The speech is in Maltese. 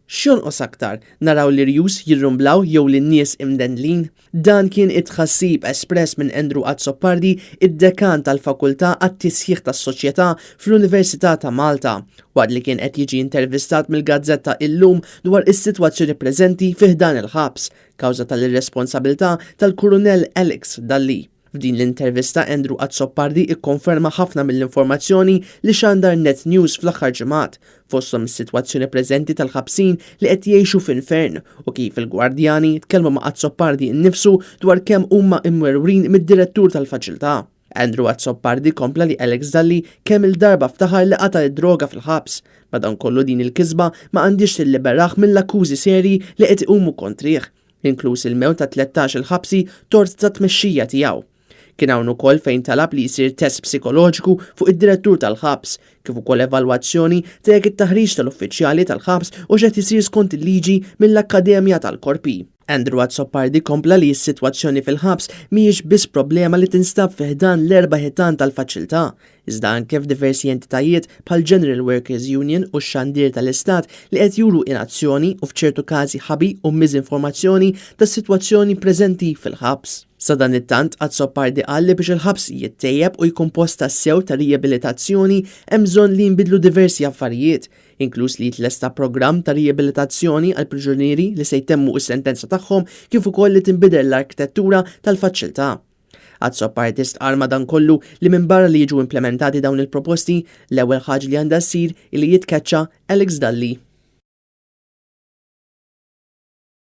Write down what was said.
X'jonqos aktar naraw li rjus jirrumblaw jew li n-nies imdendlin? Dan kien it-tħassib espress minn Andrew Azzopardi, id-dekan tal-Fakultà għat-Tisħiħ tas-Soċjetà fl-Università ta' Malta, waqt li kien qed jiġi intervistat mill-Gazzetta Illum dwar is-sitwazzjoni preżenti fih dan il-ħabs kawża tal-irresponsabilità tal-Kurunell Alex Dalli. F'din l-intervista Andrew Azzopardi ikkonferma ħafna mill-informazzjoni li xandar Net News fl-aħħar ġimgħat fosthom is-sitwazzjoni preżenti tal-ħabsin li qed jgħixu f'infern u kif il-Gwardjani tkellmu ma' Azzopardi nnifsu dwar kemm huma imwerwrin mid-direttur tal-faċilità. Andrew Azzopardi kompla li Alex Dalli kemm il-darba ftaħar li qata id-droga fil-ħabs. Madankollu din il-kisba ma għandix tilliberaħ mill-akkużi serji li qed iqumu kontrih, inkluż il-mewt ta' 13 il-ħabsi tort ta' tmexxija tiegħu. Kien hawn ukoll fejn talab li jsir test psikoloġiku fuq id-direttur tal-ħabs, kif ukoll evalwazzjoni ta' jekk it-taħriġ tal-uffiċjali tal-ħabs u x'qed isir skont il-liġi mill-Akkademja tal-Korpi. Andrew Azzopardi kompla li s-sitwazzjoni fil-ħabs mhijiex biss problema li tinstab fih dan l-erba' ħitan tal-faċilità, iżda anke f'diversi entitajiet bħal General Workers Union u x-xandier tal-Istat li qed juru inazzjoni u f'ċertu każi ħabi u miżinformazzjoni tas-sitwazzjoni preżenti fil-ħabs. Sadan it-tant Azzopardi qal li biex il-ħabs jittejjeb u jkun post tas-sew ta' riabilitazzjoni hemm bżonn li jinbidlu diversi affarijiet, inkluż li jitlesta programm ta' riabilitazzjoni għal priġunieri li se jtemmu s-sentenza tagħhom kif ukoll li tinbidel l-arkitettura tal-faċilità. Azzopardi stqar madankollu li minbarra li jiġu implementati dawn il-proposti, l-ewwel ħaġa li għandha ssir li jitkeċċa Alex Dalli.